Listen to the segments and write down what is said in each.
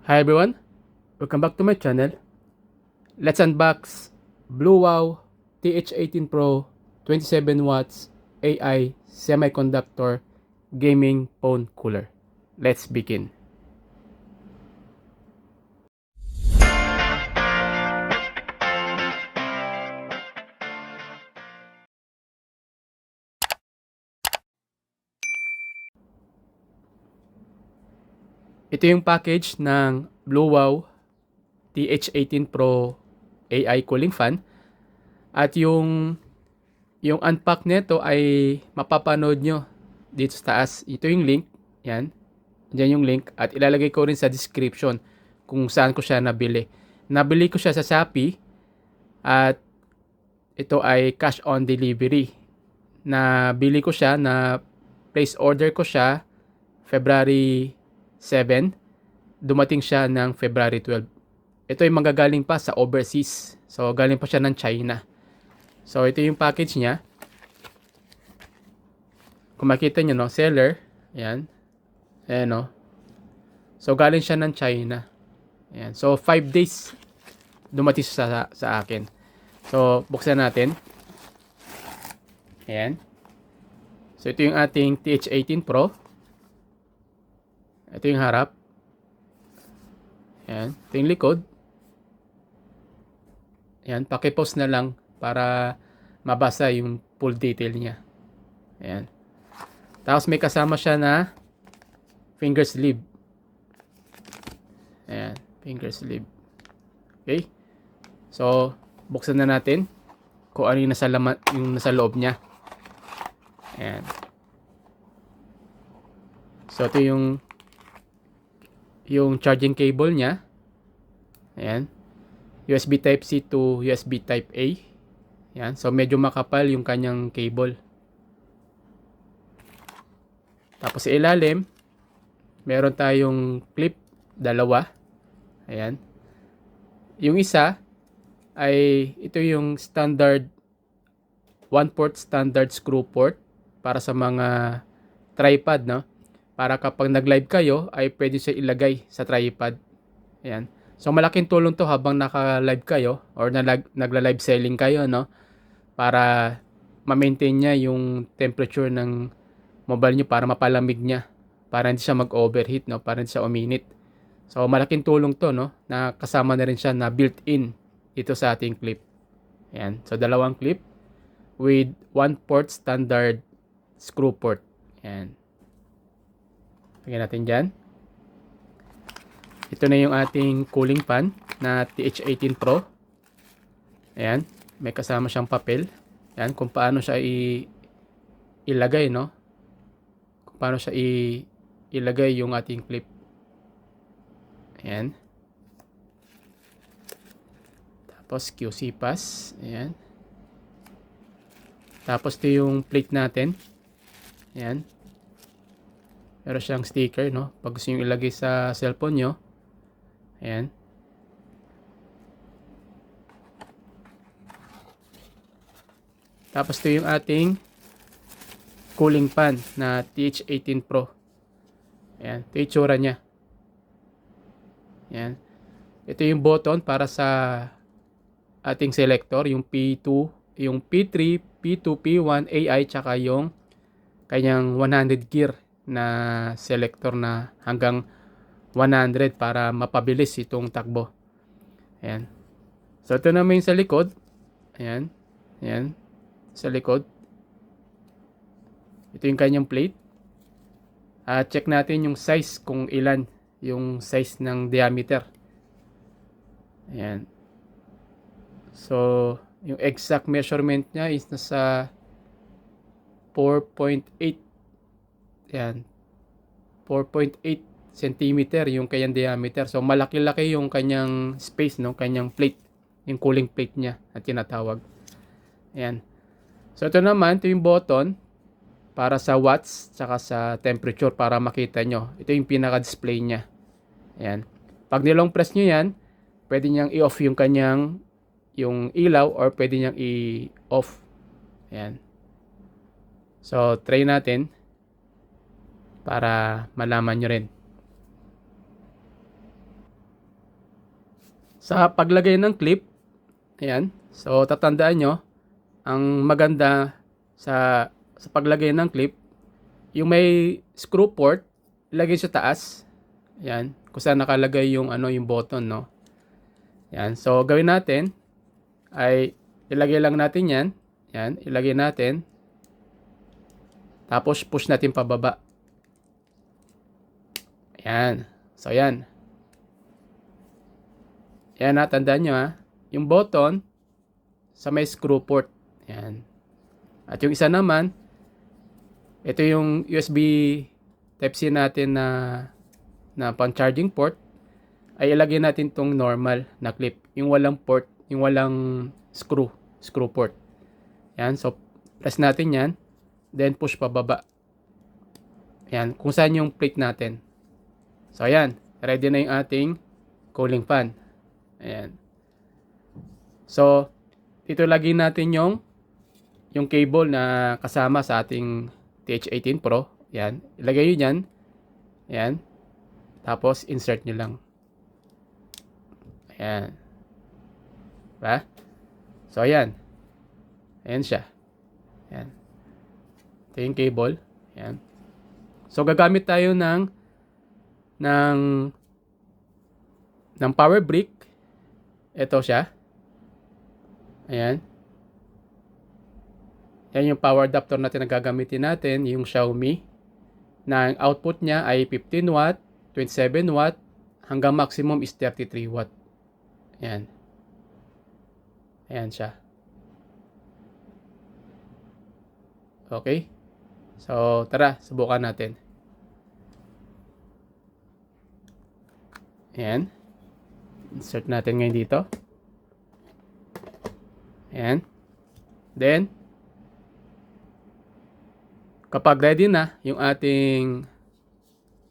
Hi everyone, welcome back to my channel. Let's unbox BlueWow TH18 Pro 27 watts AI semiconductor gaming phone cooler. Let's begin. Ito yung package ng BlueWow TH18 Pro AI cooling fan at yung unpack nito ay mapapanood nyo dito sa taas. Ito yung link, yan. Diyan yung link at ilalagay ko rin sa description kung saan ko siya nabili. Nabili ko siya sa Shopee at ito ay cash on delivery. Nabili ko siya, na place order ko siya February 7. Dumating siya ng February 12. Ito ay manggagaling pa sa overseas. So galing pa siya ng China. So ito yung package niya. Kung makita nyo, no, seller. Ayan. Ayan, no. So galing siya ng China. Ayan. So 5 days dumating sa akin. So buksan natin. Ayan. So ito yung ating TH18 Pro. Ito yung harap. Ayan. Ito yung likod. Ayan. Pakipost na lang para mabasa yung full detail niya. Ayan. Tapos may kasama siya na finger sleeve. Ayan. Finger sleeve. Okay. So buksan na natin kung ano yung nasa loob niya. Ayan. So ito yung charging cable niya. Ayan. USB Type-C to USB Type-A. Ayan. So medyo makapal yung kanyang cable. Tapos sa ilalim, meron tayong clip, dalawa. Ayan. Yung isa ay ito yung standard 1-port standard screw port para sa mga tripod, no? Para kapag nag-live kayo ay pwede siya ilagay sa tripod. Ayan. So malaking tulong to habang naka-live kayo or nagla-live selling kayo, no? Para ma-maintain niya yung temperature ng mobile niyo, para mapalamig niya, para hindi siya mag-overheat, no? Para hindi siya uminit. So malaking tulong to, no? Na kasama na rin siya na built-in dito sa ating clip. Ayan. So dalawang clip with 1-port standard screw port. Ayan. Lagyan natin dyan. Ito na yung ating cooling fan na TH18 Pro. Ayan. May kasama siyang papel. Ayan. Kung paano siya ilagay, no? Kung paano siya ilagay yung ating clip. Ayan. Tapos QC pass. Ayan. Tapos ito yung plate natin. Ayan. Meron siyang sticker, no? Pag gusto nyo ilagay sa cellphone nyo. Ayan. Tapos ito yung ating cooling fan na TH18 Pro. Ayan. Ito yung itsura niya. Ayan. Ito yung button para sa ating selector. Yung P2, yung P3, P2, P1, AI, tsaka yung kanyang 100 gear na selector na hanggang 100 para mapabilis itong takbo. Ayan. So ito naman yung sa likod. Ayan. Ayan. Sa likod. Ito yung kanyang plate. Check natin yung size, kung ilan yung size ng diameter. Ayan. So yung exact measurement niya is nasa 4.8. Ayan. 4.8 centimeter yung kanyang diameter. So malaki-laki yung kanyang space, no? Kanyang plate. Yung cooling plate niya at tinatawag. Ayan. So ito naman, ito yung button para sa watts tsaka sa temperature para makita nyo. Ito yung pinaka-display niya. Ayan. Pag nilong press nyo yan, pwede niyang i-off yung kanyang yung ilaw or pwede niyang i-off. Ayan. So try natin para malaman nyo rin. Sa paglagay ng clip, ayan. So, tatandaan nyo, ang maganda sa paglagay ng clip, yung may screw port, ilagay sa taas. Ayan. Kung saan nakalagay yung, yung button, no? Ayan. So, gawin natin, ay ilagay lang natin yan. Ayan. Ilagay natin. Tapos, push natin pababa. Ayan. So, ayan. Ayan, tandaan nyo yung button sa may screw port. Ayan. At yung isa naman, ito yung USB Type-C natin na pang charging port, ay ilagay natin tong normal na clip. Yung walang port, yung walang screw port. Ayan. So, press natin yan. Then, push pababa. Ayan. Kung saan yung plate natin. So, ayan. Ready na yung ating cooling fan. Ayan. So, dito lagay natin yung cable na kasama sa ating TH18 Pro. Ayan. Ilagay nyo dyan. Ayan. Tapos, insert nyo lang. Ayan. Diba? So, ayan. Ayan siya. Ayan. Ito yung cable. Ayan. So, gagamit tayo ng power brick. Ito siya. Ayan. Yan yung power adapter natin na gagamitin natin, yung Xiaomi. Na ang output niya ay 15 watt, 27 watt, hanggang maximum is 33 watt. Ayan. Ayan siya. Okay. So, tara, subukan natin. Ayan. Insert natin ngayon dito. Ayan. Then, kapag ready na yung ating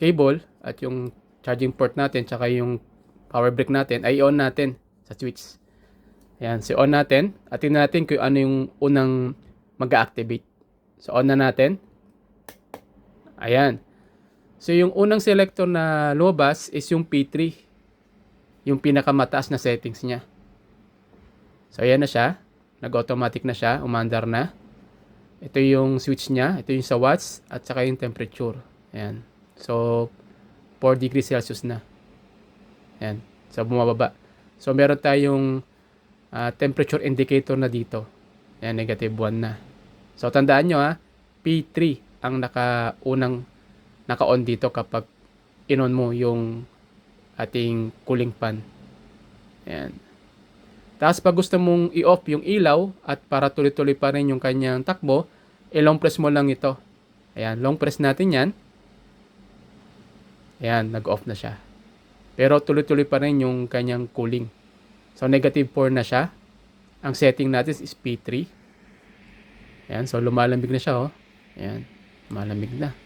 cable at yung charging port natin tsaka yung power brick natin, ay on natin sa switch. Ayan. So, on natin. At tingnan natin kung ano yung unang mag-activate. So, on na natin. Ayan. So, yung unang selector na lumabas is yung P3. Yung pinakamataas na settings niya. So, ayan na siya. Nag-automatic na siya. Umandar na. Ito yung switch niya. Ito yung sa watts at saka yung temperature. Ayan. So, 4 degrees Celsius na. Ayan. So, bumababa. So, meron tayong temperature indicator na dito. Ayan, -1 na. So, tandaan nyo P3 ang naka-on dito kapag in-on mo yung ating cooling fan. Ayan. Tapos pag gusto mong i-off yung ilaw at para tuloy-tuloy pa rin yung kanyang takbo, long press mo lang ito. Ayan, long press natin yan. Ayan, nag-off na siya. Pero tuloy-tuloy pa rin yung kanyang cooling. So, -4 na siya. Ang setting natin is P3. Ayan, so lumalamig na siya, Ayan, lumalamig na.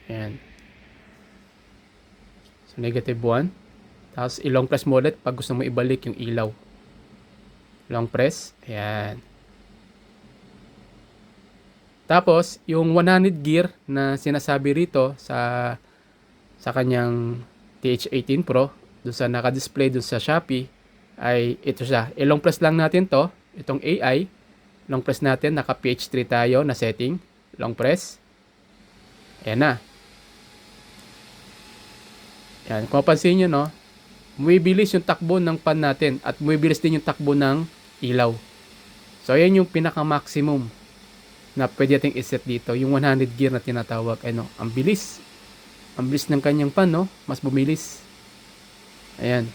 Ayan. So, -1. Tapos, i-long press mo ulit pag gusto mo ibalik yung ilaw. Long press. Ayan. Tapos, yung 100 gear na sinasabi rito sa kanyang TH18 Pro, doon sa naka-display doon sa Shopee, ay ito siya. I-long press lang natin to. Itong AI. Long press natin. Naka-PH3 tayo na setting. Long press. Ayan na. Ayan. Kung mapansin nyo, bumibilis yung takbo ng fan natin at bumibilis din yung takbo ng ilaw. So, ayan yung pinaka-maximum na pwede nating iset dito. Yung 100 gear na tinatawag. Ang bilis. Ang bilis ng kanyang fan, Mas bumilis. Ayan.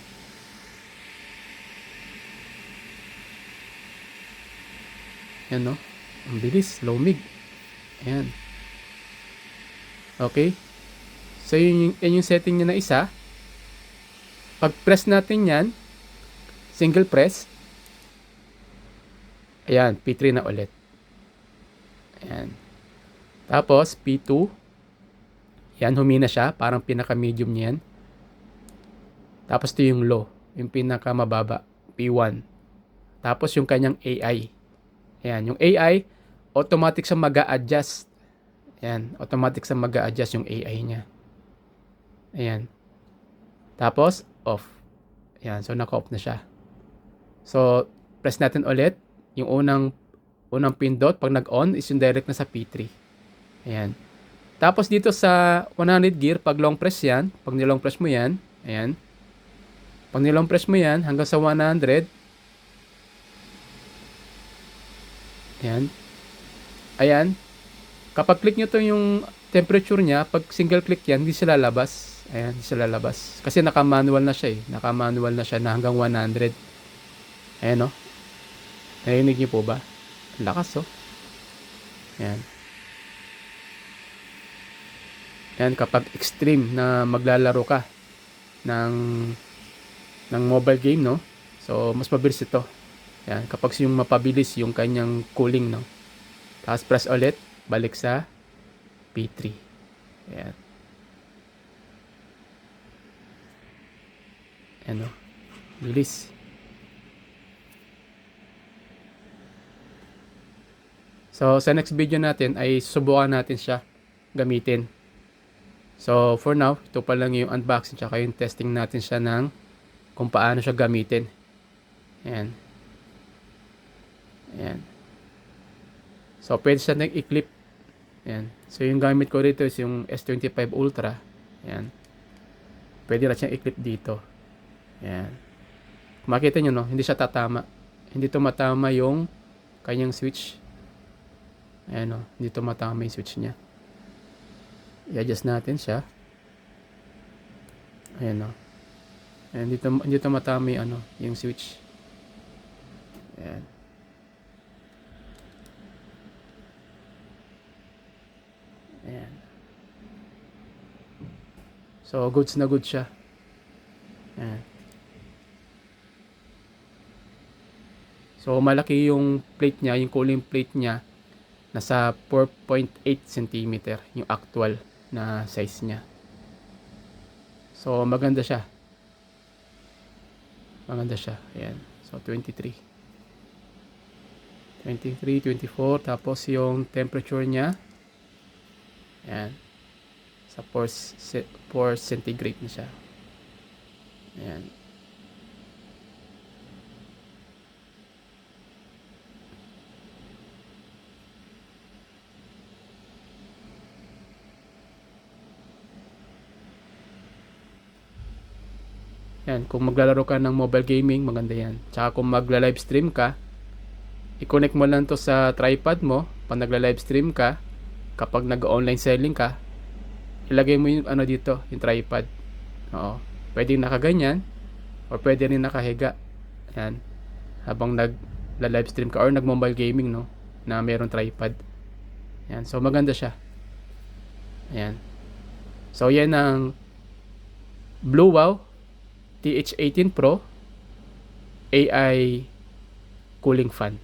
Ayan, Ang bilis. Lumig. Ayan. Okay. So, yun yung setting niya na isa. Pag press natin yan, single press, ayan, P3 na ulit. Ayan. Tapos, P2, yan, humina siya, parang pinaka-medium niyan. Tapos, ito yung low, yung pinaka-mababa, P1. Tapos, yung kanyang AI. Ayan, yung AI, automatic siya mag-a-adjust. Ayan, automatic siya mag-a-adjust yung AI niya. Ayan. Tapos, off. Ayan, so naka-off na siya. So, press natin ulit. Yung unang pindot, pag nag-on, is yung direct na sa P3. Ayan. Tapos dito sa 100 gear, pag long press yan, pag nilong press mo yan, ayan. Pag nilong press mo yan, hanggang sa 100, ayan. Ayan. Kapag click nyo to yung temperature niya, pag single click yan, hindi sila lalabas. Ayan, hindi sila lalabas. Kasi naka-manual na siya eh. Naka-manual na siya na hanggang 100. Ayan o. Narinig niyo po ba? Lakas oh. Ayan. Ayan, kapag extreme na maglalaro ka ng mobile game, no? So, mas mabilis ito. Ayan, kapag yung mapabilis yung kanyang cooling, no? Tapos press ulit, balik sa P3. Ayan. Ayan o. Bilis. So, sa next video natin ay subukan natin siya gamitin. So, for now, ito pa lang yung unboxing tsaka yung testing natin siya ng kung paano siya gamitin. Ayan. Ayan. So, pwede siya nag-i-clip. Ayan. So, yung gamit ko dito is yung S25 Ultra. Ayan. Pwede na siyang i-clip dito. Ayan. Makita nyo, no? Hindi siya tatama. Hindi tumatama yung kanyang switch. Ayan, no? Hindi tumatama yung switch niya. I-adjust natin siya. Ayan, no? Ayan, hindi tumatama yung, yung switch. Ayan. Ayan. So, goods na good siya. Ayan. So, malaki yung plate niya, yung cooling plate niya. Nasa 4.8 cm yung actual na size niya. So, maganda siya. Maganda siya. Ayan. So, 23. 23, 24. Tapos, yung temperature niya. Ayan. Sa 4 centigrade na siya. Ayan. Yan, kung maglalaro ka ng mobile gaming, maganda yan. Tsaka kung magla-live stream ka, i-connect mo lang to sa tripod mo. Pag nagla-live stream ka, kapag nag-online selling ka, ilagay mo yung dito, yung tripod. Oo. Pwede nakaganyan, or pwede rin nakahiga. Yan. Habang nagla-live stream ka, or nag-mobile gaming, no? Na mayroong tripod. Yan. So, maganda siya. Yan. So, yan ang Blue Wow TH18 Pro AI cooling fan.